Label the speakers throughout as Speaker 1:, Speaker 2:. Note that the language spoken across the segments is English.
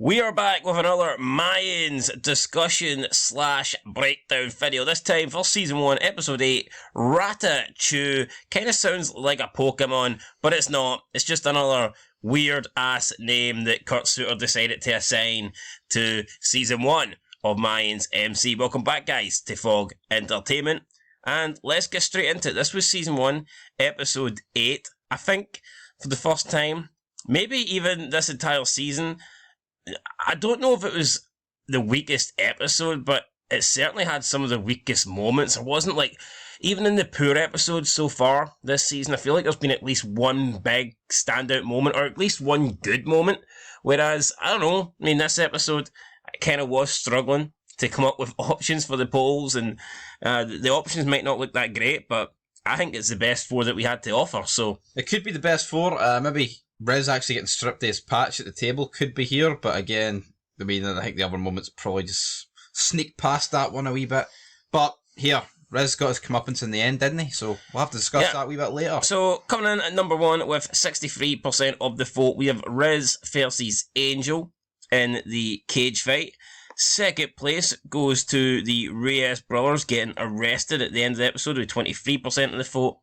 Speaker 1: We are back with another Mayans discussion / breakdown video. This time for season 1, episode 8, Rata-Chew. Kind of sounds like a Pokemon, but it's not. It's just another weird ass name that Kurt Sutter decided to assign to season 1 of Mayans MC. Welcome back, guys, to Fog Entertainment. And let's get straight into it. This was season 1, episode 8. I think for the first time, maybe even this entire season, I don't know if it was the weakest episode, but it certainly had some of the weakest moments. It wasn't like, even in the poor episodes so far this season, I feel like there's been at least one big standout moment, or at least one good moment. Whereas, I don't know, I mean, this episode, I kind of was struggling to come up with options for the polls, and the options might not look that great, but I think it's the best 4 that we had to offer, so.
Speaker 2: It could be the best 4, maybe Riz actually getting stripped of his patch at the table could be here, but again, I mean, I think the other moments probably just sneak past that one a wee bit. But here, Riz got his comeuppance in the end, didn't he? So we'll have to discuss that a wee bit later.
Speaker 1: So coming in at number 1 with 63% of the vote, we have Riz versus Angel in the cage fight. Second place goes to the Reyes brothers getting arrested at the end of the episode with 23% of the vote.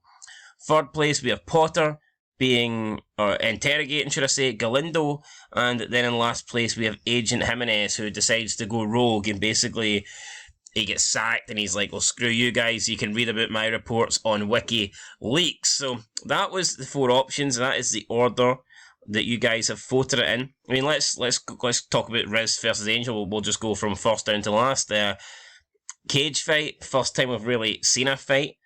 Speaker 1: Third place, we have Potter being interrogating, should I say, Galindo, and then in last place we have Agent Jimenez, who decides to go rogue, and basically he gets sacked and he's like, well, screw you guys, you can read about my reports on WikiLeaks. So that was the 4 options, and that is the order that you guys have voted it in. I mean, let's talk about Riz versus Angel. We'll just go from first down to last. Cage fight, first time we've really seen a fight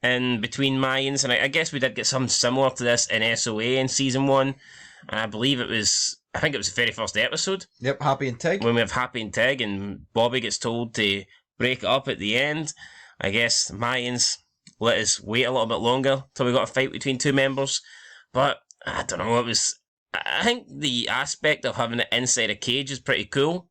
Speaker 1: in between Mayans, and I guess we did get something similar to this in SOA in season 1, and I think it was the very first episode.
Speaker 2: Yep, Happy and Tig.
Speaker 1: When we have Happy and Tig, and Bobby gets told to break it up at the end. I guess Mayans let us wait a little bit longer till we got a fight between 2 members, but I don't know, I think the aspect of having it inside a cage is pretty cool.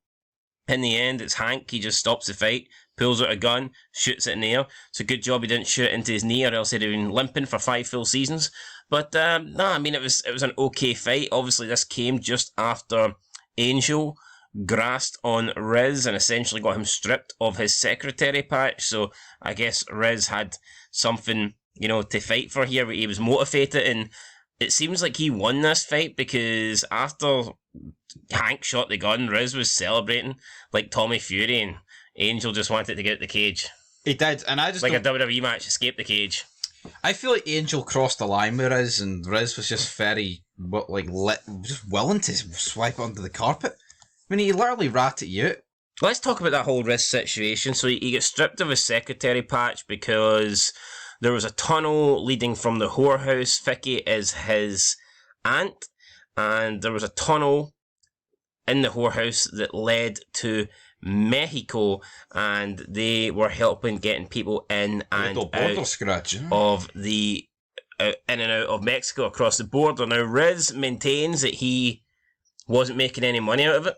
Speaker 1: In the end, it's Hank, he just stops the fight, pulls out a gun, shoots it in the air. It's a good job he didn't shoot it into his knee, or else he'd have been limping for 5 full seasons. But, no, I mean, it was an okay fight. Obviously, this came just after Angel grasped on Riz and essentially got him stripped of his secretary patch. So, I guess Riz had something, to fight for here. He was motivated, and it seems like he won this fight, because after Hank shot the gun, Riz was celebrating like Tommy Fury, and Angel just wanted to get out the cage.
Speaker 2: He did, and I just
Speaker 1: like a WWE match, escape the cage.
Speaker 2: I feel like Angel crossed the line with Riz, and Riz was just very, just willing to swipe it under the carpet. I mean, he literally ratted you out.
Speaker 1: Let's talk about that whole Riz situation. So he gets stripped of his secretary patch because there was a tunnel leading from the whorehouse. Vicky is his aunt, and there was a tunnel in the whorehouse that led to Mexico, and they were helping getting people in and out
Speaker 2: scratch
Speaker 1: of the in and out of Mexico across the border. Now Riz maintains that he wasn't making any money out of it.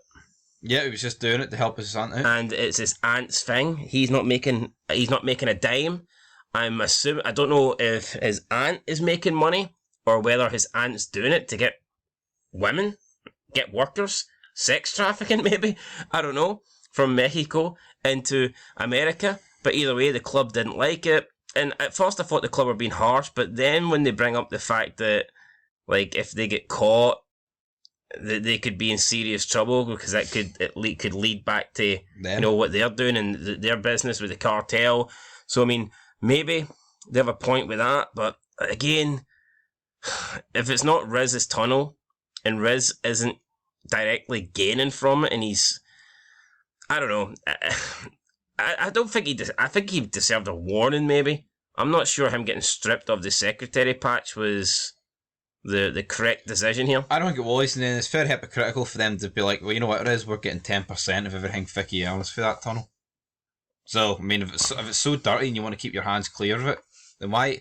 Speaker 2: Yeah, he was just doing it to help his aunt out,
Speaker 1: and it's his aunt's thing. He's not making a dime. I'm assuming, I don't know if his aunt is making money or whether his aunt's doing it to get women, get workers, sex trafficking maybe, I don't know, from Mexico into America. But either way, the club didn't like it. And at first I thought the club were being harsh, but then when they bring up the fact that, like, if they get caught, that they could be in serious trouble, because that could lead back to what they're doing and their business with the cartel. So I mean, maybe they have a point with that, but again, if it's not Riz's tunnel and Riz isn't directly gaining from it, and he's, I don't know, I don't think I think he deserved a warning. Maybe, I'm not sure him getting stripped of the secretary patch was the correct decision here.
Speaker 2: I don't think it was, and then it's very hypocritical for them to be like, well, you know what it is, we're getting 10% of everything Vicky earns for that tunnel. So, I mean, if it's so dirty and you want to keep your hands clear of it, then why?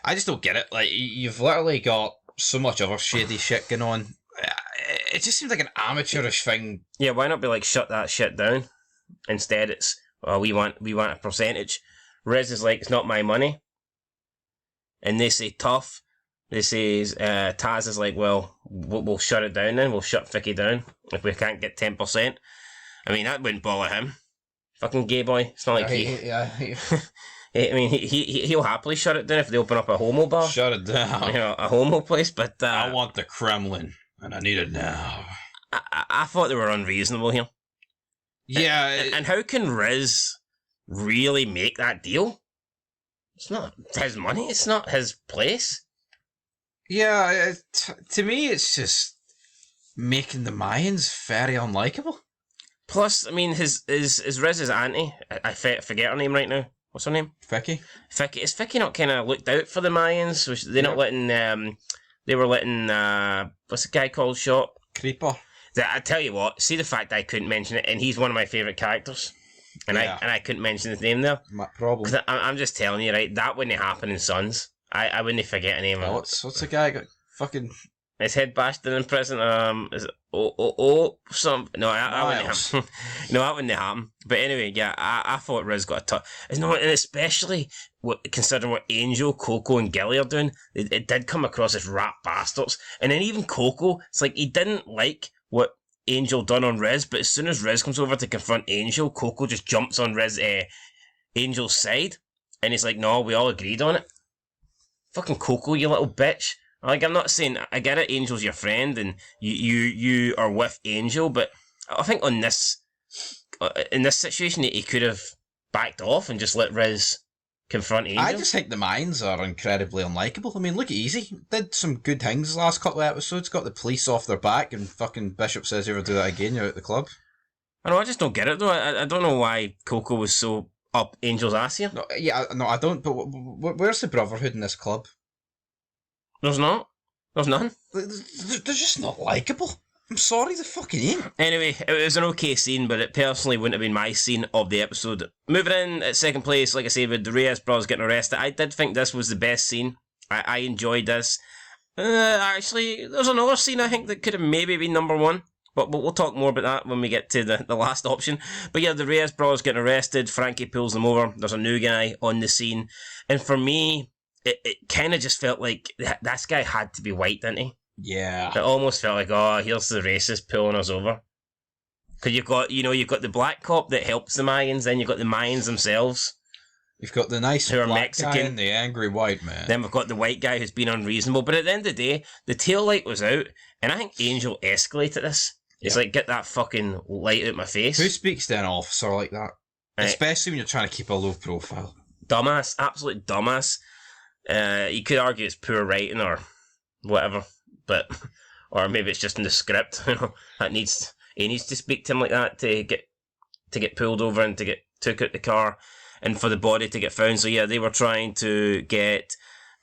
Speaker 2: I just don't get it. Like, you've literally got so much other shady shit going on. It just seems like an amateurish thing.
Speaker 1: Yeah, why not be like, shut that shit down? Instead, it's, well, we want a percentage. Riz is like, it's not my money. And they say, tough. They says Taz is like, well, we'll shut it down then. We'll shut Vicky down if we can't get 10%. I mean, that wouldn't bother him. Fucking gay boy. It's not like I mean, he'll happily shut it down if they open up a homo bar.
Speaker 2: Shut it down.
Speaker 1: You know, a homo place, but...
Speaker 2: I want the Kremlin, and I need it now.
Speaker 1: I thought they were unreasonable here.
Speaker 2: Yeah.
Speaker 1: And how can Riz really make that deal? It's not his money. It's not his place.
Speaker 2: Yeah, to me, it's just making the Mayans very unlikable.
Speaker 1: Plus, I mean, his Riz's auntie, I forget her name right now. What's her name?
Speaker 2: Vicky.
Speaker 1: Is Vicky not kind of looked out for the Mayans? Was they not letting, they were letting, what's the guy called Shot?
Speaker 2: Creeper.
Speaker 1: I tell you what, see the fact I couldn't mention it, and he's one of my favourite characters, and I couldn't mention his name there.
Speaker 2: My problem.
Speaker 1: 'Cause I'm just telling you, right, that wouldn't happen in Sons. I wouldn't forget a name.
Speaker 2: What's the guy got fucking...
Speaker 1: His head bashed in prison. Is it some? No, that wouldn't happen. No, that wouldn't happen. But anyway, yeah, I thought Riz got a touch. And especially considering what Angel, Coco, and Gilly are doing, it did come across as rat bastards. And then even Coco, it's like he didn't like what Angel done on Riz, but as soon as Riz comes over to confront Angel, Coco just jumps on Angel's side, and he's like, "No, we all agreed on it." Fucking Coco, you little bitch. Like, I'm not saying, I get it, Angel's your friend, and you are with Angel, but I think in this situation, he could have backed off and just let Riz confront Angel.
Speaker 2: I just think the Mayans are incredibly unlikable. I mean, look at Easy. Did some good things the last couple of episodes, got the police off their back, and fucking Bishop says, you ever do that again, you're out the club.
Speaker 1: I know, I just don't get it, though. I don't know why Coco was so up Angel's ass here.
Speaker 2: No, yeah, no, I don't, but where's the brotherhood in this club?
Speaker 1: There's not. There's none.
Speaker 2: They're just not likeable. I'm sorry, they fucking ain't.
Speaker 1: Anyway, it was an okay scene, but it personally wouldn't have been my scene of the episode. Moving in at second place, like I say, with the Reyes brothers getting arrested, I did think this was the best scene. I enjoyed this. Actually, there's another scene I think that could have maybe been number one, but we'll talk more about that when we get to the last option. But yeah, the Reyes brothers getting arrested, Frankie pulls them over, there's a new guy on the scene, and for me, it kind of just felt like this guy had to be white, didn't he?
Speaker 2: Yeah.
Speaker 1: It almost felt like, oh, here's the racist pulling us over. Because you've got the black cop that helps the Mayans, then you've got the Mayans themselves.
Speaker 2: You've got the nice
Speaker 1: who are
Speaker 2: black
Speaker 1: Mexican,
Speaker 2: guy and the angry white man.
Speaker 1: Then we've got the white guy who's been unreasonable. But at the end of the day, the tail light was out, and I think Angel escalated this. It's like, get that fucking light out my face.
Speaker 2: Who speaks to an officer like that?
Speaker 1: Right.
Speaker 2: Especially when you're trying to keep a low profile.
Speaker 1: Dumbass. Absolute dumbass. You could argue it's poor writing or whatever, but or maybe it's just in the script. You know, he needs to speak to him like that to get pulled over and to get took out the car, and for the body to get found. So yeah, they were trying to get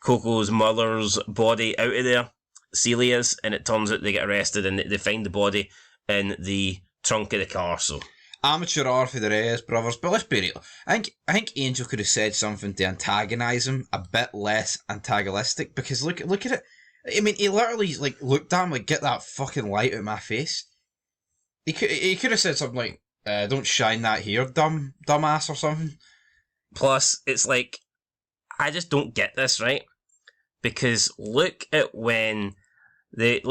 Speaker 1: Coco's mother's body out of there, Celia's, and it turns out they get arrested and they find the body in the trunk of the car. So.
Speaker 2: Amateur hour for the Reyes brothers, but let's be real. I think Angel could have said something to antagonise him, a bit less antagonistic, because look at it. I mean, he literally looked at him like, get that fucking light out of my face. He could have said something like, don't shine that here, dumbass, or something.
Speaker 1: Plus, it's like, I just don't get this, right? Because look at was it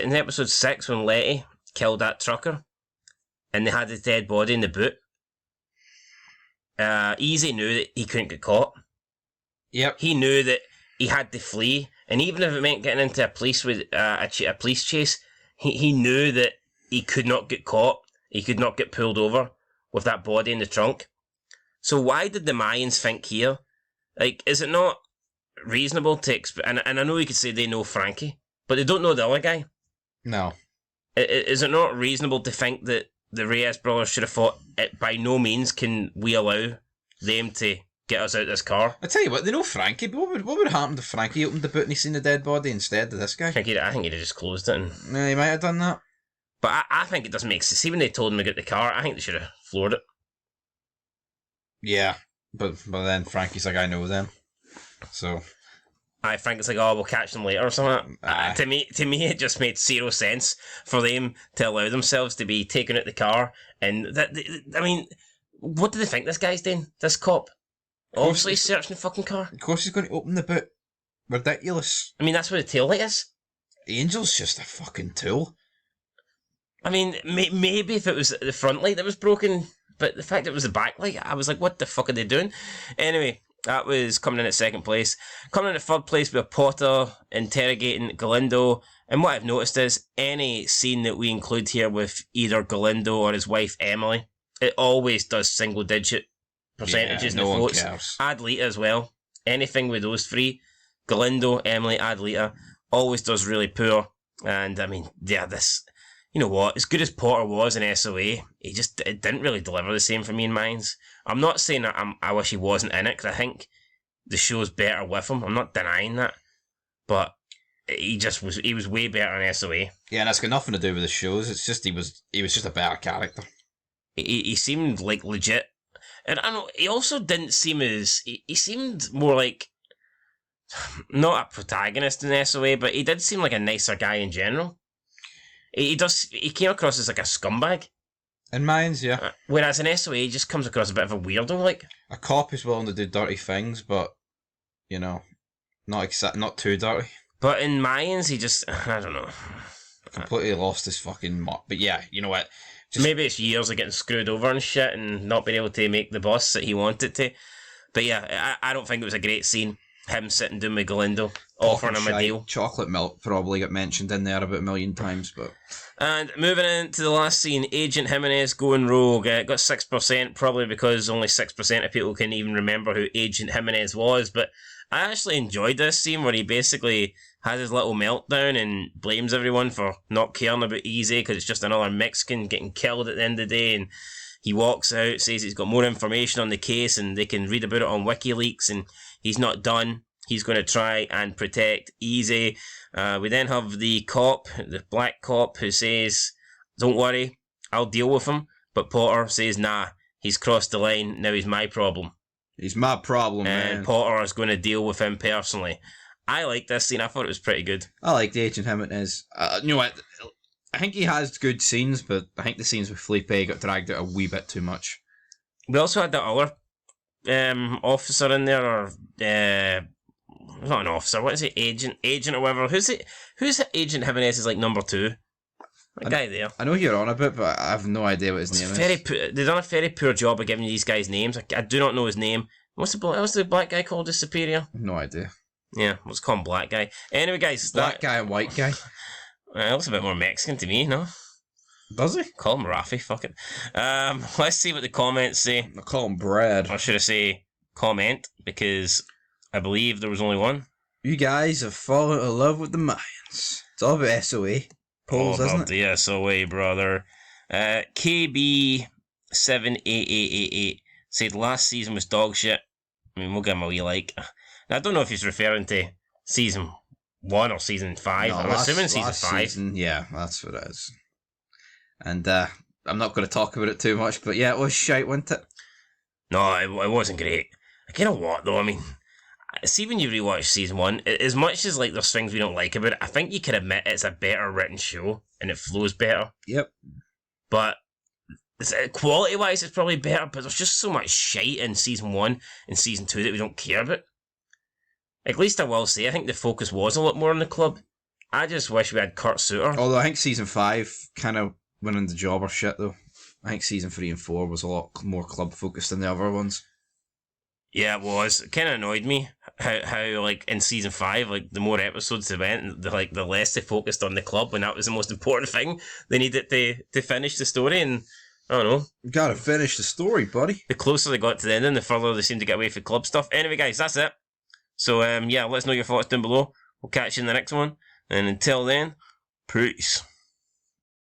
Speaker 1: in episode 6 when Letty killed that trucker? And they had his dead body in the boot. Easy knew that he couldn't get caught.
Speaker 2: Yep.
Speaker 1: He knew that he had to flee, and even if it meant getting into a police chase, he knew that he could not get caught. He could not get pulled over with that body in the trunk. So why did the Mayans think here? Like, is it not reasonable to expect? And I know you could say they know Frankie, but they don't know the other guy.
Speaker 2: No.
Speaker 1: Is it not reasonable to think that the Reyes brothers should have thought, by no means can we allow them to get us out of this car?
Speaker 2: I tell you what, they know Frankie, but what would have happened if Frankie opened the boot and he seen the dead body instead of this guy?
Speaker 1: I think he'd have just closed it. And...
Speaker 2: Yeah, he might have done that.
Speaker 1: But I think it doesn't make sense. See, when they told him to get the car, I think they should have floored it.
Speaker 2: Yeah, but then Frankie's like, I know them. So...
Speaker 1: I think it's like, oh, we'll catch them later or something. To me, it just made zero sense for them to allow themselves to be taken out the car. And I mean, what do they think this guy's doing? This cop, obviously searching the fucking car.
Speaker 2: Of course, he's going to open the boot. ridiculous.
Speaker 1: I mean, that's what the tail light is.
Speaker 2: Angel's just a fucking tool.
Speaker 1: I mean, maybe if it was the front light that was broken, but the fact it was the back light, I was like, what the fuck are they doing? Anyway, that was coming in at second place. Coming in at third place, we have Potter interrogating Galindo. And what I've noticed is any scene that we include here with either Galindo or his wife Emily, it always does single digit percentages in the votes. Add Lita as well. Anything with those three, Galindo, Emily, Add Lita, always does really poor. And I mean, yeah, this, you know what, as good as Potter was in SOA, it didn't really deliver the same for me in Mayans. I'm not saying that I wish he wasn't in it, because I think the show's better with him. I'm not denying that. But he was way better in SOA.
Speaker 2: Yeah, and that's got nothing to do with the shows. It's just he was just a better character.
Speaker 1: He seemed like legit. And I know he also didn't seem as he seemed more like not a protagonist in SOA, but he did seem like a nicer guy in general. He came across as like a scumbag.
Speaker 2: In Mayans, yeah.
Speaker 1: Whereas in SOA, he just comes across a bit of a weirdo, like
Speaker 2: a cop who's willing to do dirty things, but you know, not too dirty.
Speaker 1: But in Mayans, he just, I don't know.
Speaker 2: Completely lost his fucking But yeah, you know what?
Speaker 1: Maybe it's years of getting screwed over and shit and not being able to make the boss that he wanted to. But yeah, I don't think it was a great scene. Him sitting down with Galindo, offering him a deal.
Speaker 2: Chocolate milk probably got mentioned in there about a million times, but...
Speaker 1: And moving into the last scene, Agent Jimenez going rogue. Got 6%, probably because only 6% of people can even remember who Agent Jimenez was, but I actually enjoyed this scene where he basically has his little meltdown and blames everyone for not caring about Easy because it's just another Mexican getting killed at the end of the day, and he walks out, says he's got more information on the case and they can read about it on WikiLeaks, and he's not done. He's going to try and protect Easy. We then have the cop, the black cop, who says, don't worry, I'll deal with him. But Potter says, nah, he's crossed the line, now he's my problem.
Speaker 2: He's my problem, man.
Speaker 1: And Potter is going to deal with him personally. I like this scene. I thought it was pretty good.
Speaker 2: I like the Agent Jimenez. You know what? I think he has good scenes, but I think the scenes with Felipe got dragged out a wee bit too much.
Speaker 1: We also had that other officer in there, or not an officer. What is it? Agent or whatever. Who's Agent Jimenez is like number 2. That guy there.
Speaker 2: I know you're on a bit, but I have no idea what his name is.
Speaker 1: They've done a very poor job of giving these guys names. I do not know his name. What's the black guy called? The superior?
Speaker 2: No idea.
Speaker 1: Yeah, let's call him black guy. Anyway, guys,
Speaker 2: black guy and white guy.
Speaker 1: Looks a bit more Mexican to me, no?
Speaker 2: Does he?
Speaker 1: Call him Rafi, fuck it. Let's see what the comments say.
Speaker 2: I call him Brad.
Speaker 1: Or should I say comment, because I believe there was only one.
Speaker 2: You guys have fallen in love with the Mayans. It's all about SOA polls, isn't it?
Speaker 1: The SOA, brother. KB788888 said last season was dog shit. I mean, we'll give him a wee like. Now, I don't know if he's referring to season 1 or season 5.
Speaker 2: No,
Speaker 1: I'm assuming season 5.
Speaker 2: Season, yeah, that's what it is. And I'm not going to talk about it too much, but yeah, it was shite, wasn't it?
Speaker 1: No, it wasn't great. You know what, though? I mean, see, when you rewatch season 1, as much as like there's things we don't like about it, I think you can admit it's a better written show and it flows better.
Speaker 2: Yep.
Speaker 1: But quality-wise, it's probably better, but there's just so much shite in season 1 and season 2 that we don't care about. At least I will say, I think the focus was a lot more on the club. I just wish we had Kurt Sutter.
Speaker 2: Although I think season 5 kind of went into jobber shit, though. I think season 3 and 4 was a lot more club-focused than the other ones.
Speaker 1: Yeah, it was. It kind of annoyed me how like in season 5, like the more episodes they went, the less they focused on the club when that was the most important thing. They needed to finish the story, and I don't know.
Speaker 2: You gotta finish the story, buddy.
Speaker 1: The closer they got to the ending, the further they seemed to get away from club stuff. Anyway, guys, that's it. So yeah, let us know your thoughts down below. We'll catch you in the next one, and until then, peace.